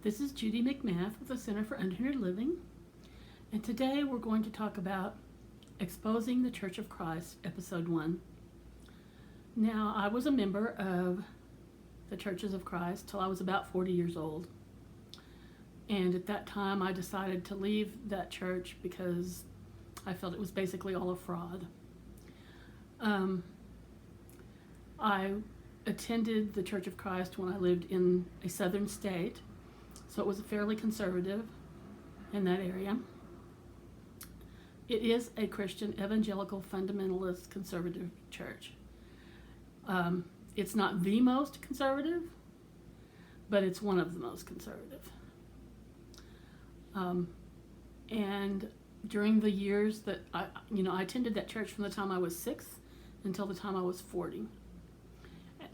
This is Judie McMath with the Center for Unhindered Living, and today we're going to talk about Exposing the Church of Christ, Episode 1. Now, I was a member of the Churches of Christ till I was about 40 years old, and at that time I decided to leave that church because I felt it was basically all a fraud. I attended the Church of Christ when I lived in a southern state, so it was fairly conservative in that area. It is a Christian evangelical fundamentalist conservative church. It's not the most conservative, but it's one of the most conservative. And during the years that I attended that church from the time I was 6 until the time I was 40.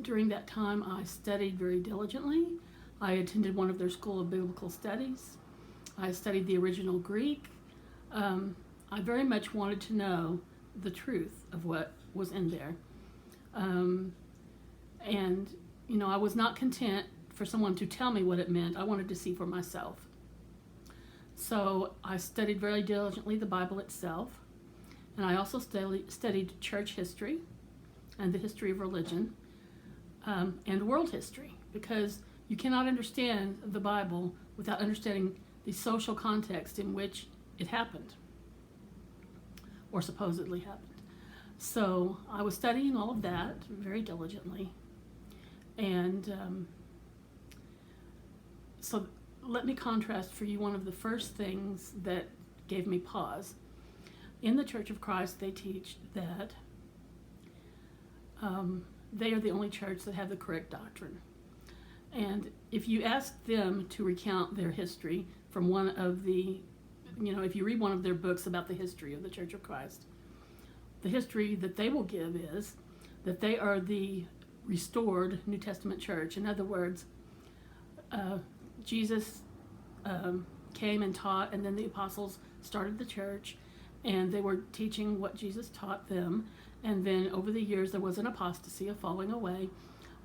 During that time, I studied very diligently. I attended one of their School of Biblical Studies. I studied the original Greek. I very much wanted to know the truth of what was in there. I was not content for someone to tell me what it meant. I wanted to see for myself. So I studied very diligently the Bible itself, and I also studied church history and the history of religion and world history, because you cannot understand the Bible without understanding the social context in which it happened, or supposedly happened. So I was studying all of that very diligently. And so let me contrast for you one of the first things that gave me pause. In the Church of Christ, they teach that they are the only church that have the correct doctrine. And if you ask them to recount their history from one of the, if you read one of their books about the history of the Church of Christ, the history that they will give is that they are the restored New Testament church. In other words, Jesus came and taught, and then the apostles started the church, and they were teaching what Jesus taught them. And then over the years, there was an apostasy, a falling away,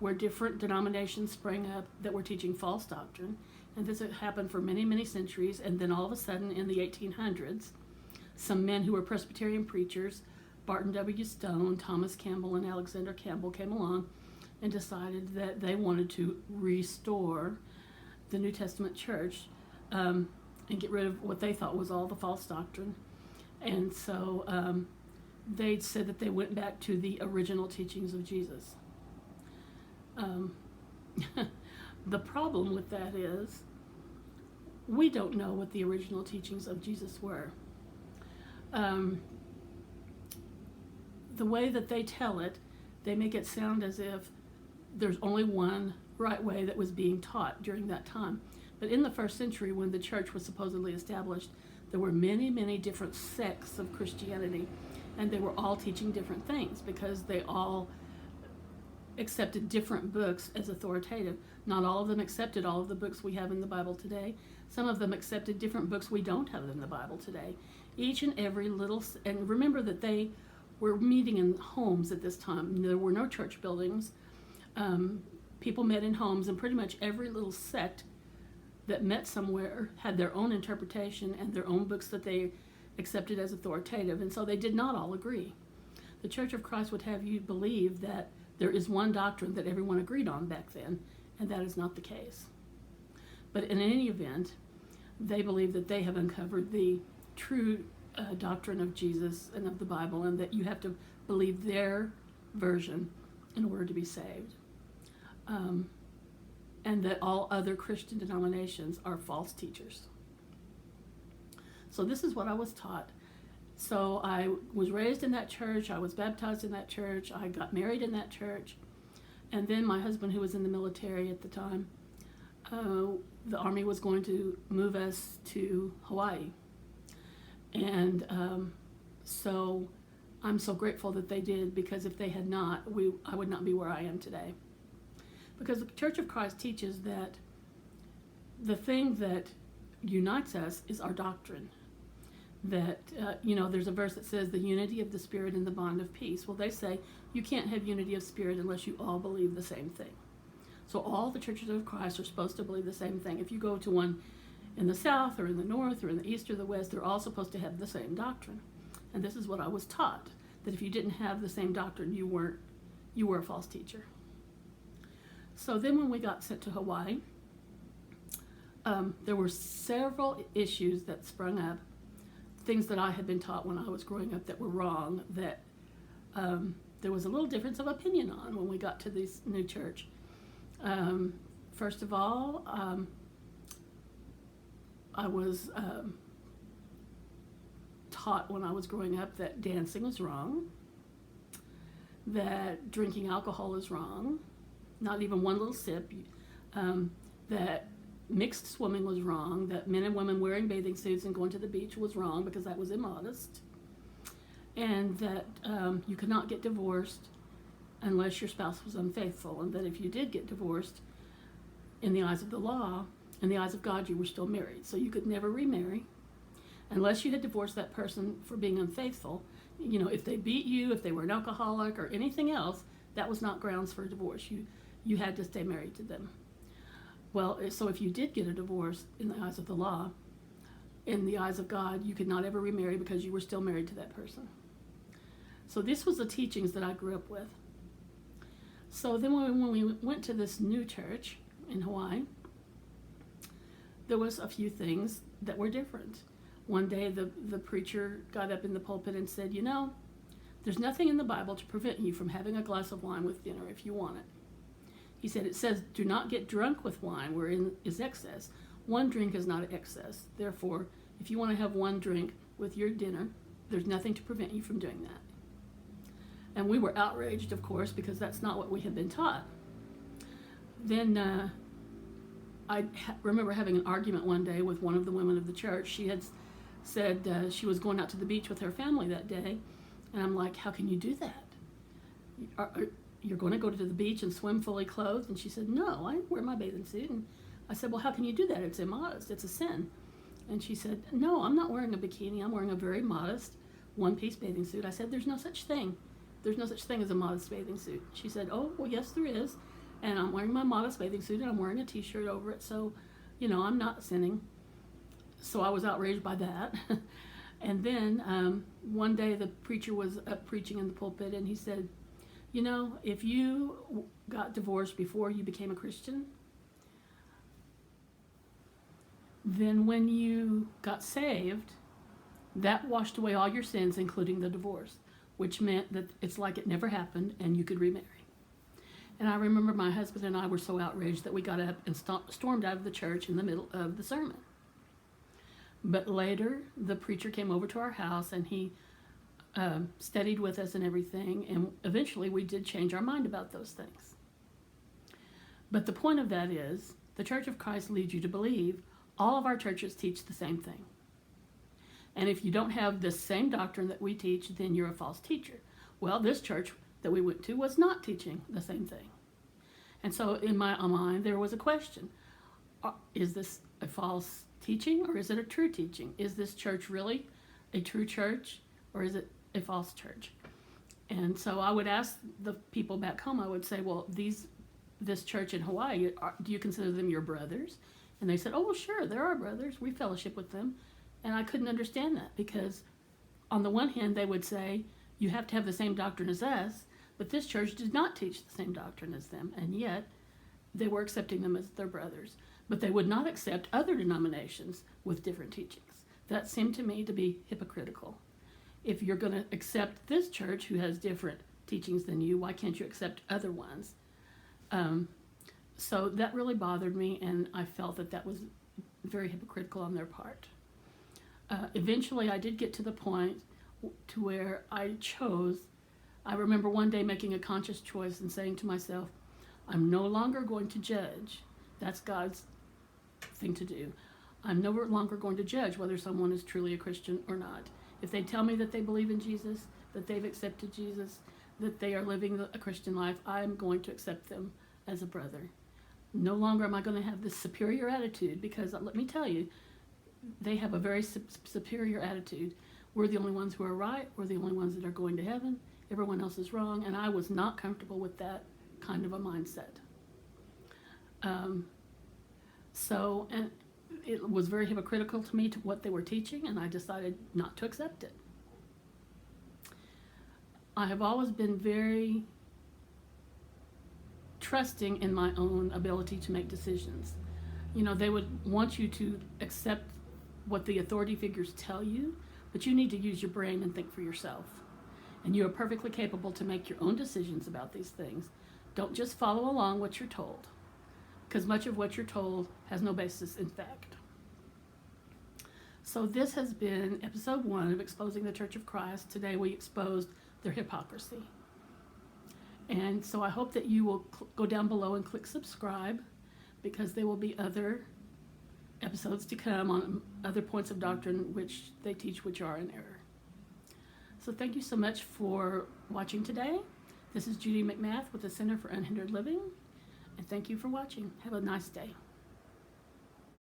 where different denominations sprang up that were teaching false doctrine. And this had happened for many, many centuries. And then all of a sudden, in the 1800s, some men who were Presbyterian preachers, Barton W. Stone, Thomas Campbell, and Alexander Campbell, came along and decided that they wanted to restore the New Testament church and get rid of what they thought was all the false doctrine. And so they said that they went back to the original teachings of Jesus. The problem with that is we don't know what the original teachings of Jesus were. The way that they tell it, they make it sound as if there's only one right way that was being taught during that time. But in the first century, when the church was supposedly established, there were many, many different sects of Christianity, and they were all teaching different things because they all accepted different books as authoritative. Not all of them accepted all of the books we have in the Bible today. Some of them accepted different books we don't have in the Bible today. Each and every little, and remember that they were meeting in homes at this time. There were no church buildings. People met in homes, and pretty much every little sect that met somewhere had their own interpretation and their own books that they accepted as authoritative, and so they did not all agree. The Church of Christ would have you believe that there is one doctrine that everyone agreed on back then, and that is not the case. But in any event, they believe that they have uncovered the true doctrine of Jesus and of the Bible, and that you have to believe their version in order to be saved. And that all other Christian denominations are false teachers. So this is what I was taught. So I was raised in that church, I was baptized in that church, I got married in that church, and then my husband, who was in the military at the time, the Army was going to move us to Hawaii. And so I'm so grateful that they did, because if they had not, I would not be where I am today. Because the Church of Christ teaches that the thing that unites us is our doctrine. That, there's a verse that says the unity of the Spirit and the bond of peace. Well, they say you can't have unity of spirit unless you all believe the same thing. So all the churches of Christ are supposed to believe the same thing. If you go to one in the south or in the north or in the east or the west, they're all supposed to have the same doctrine. And this is what I was taught, that if you didn't have the same doctrine, you were a false teacher. So then when we got sent to Hawaii, there were several issues that sprung up, things that I had been taught when I was growing up that were wrong, that there was a little difference of opinion on when we got to this new church. First of all, I was taught when I was growing up that dancing was wrong, that drinking alcohol is wrong, not even one little sip, that mixed swimming was wrong, that men and women wearing bathing suits and going to the beach was wrong because that was immodest, and that you could not get divorced unless your spouse was unfaithful, and that if you did get divorced, in the eyes of the law, in the eyes of God, you were still married. So you could never remarry unless you had divorced that person for being unfaithful. You know, if they beat you, if they were an alcoholic or anything else, that was not grounds for a divorce. You had to stay married to them. Well, so if you did get a divorce in the eyes of the law, in the eyes of God, you could not ever remarry because you were still married to that person. So this was the teachings that I grew up with. So then when we went to this new church in Hawaii, there was a few things that were different. One day the preacher got up in the pulpit and said, you know, there's nothing in the Bible to prevent you from having a glass of wine with dinner if you want it. He said, it says, do not get drunk with wine wherein is excess. One drink is not excess. Therefore, if you want to have one drink with your dinner, there's nothing to prevent you from doing that. And we were outraged, of course, because that's not what we had been taught. Then I remember having an argument one day with one of the women of the church. She had said she was going out to the beach with her family that day. And I'm like, how can you do that? You're going to go to the beach and swim fully clothed? And she said, no, I wear my bathing suit. And I said, well, how can you do that? It's immodest. It's a sin. And she said, no, I'm not wearing a bikini. I'm wearing a very modest one-piece bathing suit. I said, there's no such thing. There's no such thing as a modest bathing suit. She said, oh, well, yes, there is. And I'm wearing my modest bathing suit and I'm wearing a t-shirt over it. So, you know, I'm not sinning. So I was outraged by that. And then one day the preacher was up preaching in the pulpit and he said, you know, if you got divorced before you became a Christian, then when you got saved, that washed away all your sins, including the divorce, which meant that it's like it never happened and you could remarry. And I remember my husband and I were so outraged that we got up and stormed out of the church in the middle of the sermon. But later, the preacher came over to our house and he studied with us and everything, and eventually we did change our mind about those things. But the point of that is, the Church of Christ leads you to believe all of our churches teach the same thing. And if you don't have the same doctrine that we teach, then you're a false teacher. Well, this church that we went to was not teaching the same thing. And so in my mind, there was a question. Is this a false teaching or is it a true teaching? Is this church really a true church or is it a false church? And so I would ask the people back home, I would say, well, this church in Hawaii, do you consider them your brothers? And they said, oh, well, sure, they're our brothers. We fellowship with them. And I couldn't understand that because on the one hand, they would say, you have to have the same doctrine as us, but this church did not teach the same doctrine as them. And yet they were accepting them as their brothers. But they would not accept other denominations with different teachings. That seemed to me to be hypocritical. If you're going to accept this church who has different teachings than you, why can't you accept other ones? So that really bothered me, and I felt that was very hypocritical on their part. Eventually, I did get to the point to where I remember one day making a conscious choice and saying to myself, I'm no longer going to judge. That's God's thing to do. I'm no longer going to judge whether someone is truly a Christian or not. If they tell me that they believe in Jesus, that they've accepted Jesus, that they are living a Christian life, I'm going to accept them as a brother. No longer am I going to have this superior attitude, because let me tell you, they have a very superior attitude. We're the only ones who are right. We're the only ones that are going to heaven. Everyone else is wrong. And I was not comfortable with that kind of a mindset. And it was very hypocritical to me to what they were teaching, and I decided not to accept it. I have always been very trusting in my own ability to make decisions. They would want you to accept what the authority figures tell you, but you need to use your brain and think for yourself. And you are perfectly capable to make your own decisions about these things. Don't just follow along what you're told, because much of what you're told has no basis in fact. So this has been episode 1 of Exposing the Church of Christ. Today we exposed their hypocrisy. And so I hope that you will go down below and click subscribe, because there will be other episodes to come on other points of doctrine which they teach which are in error. So thank you so much for watching today. This is Judie McMath with the Center for Unhindered Living, and thank you for watching. Have a nice day.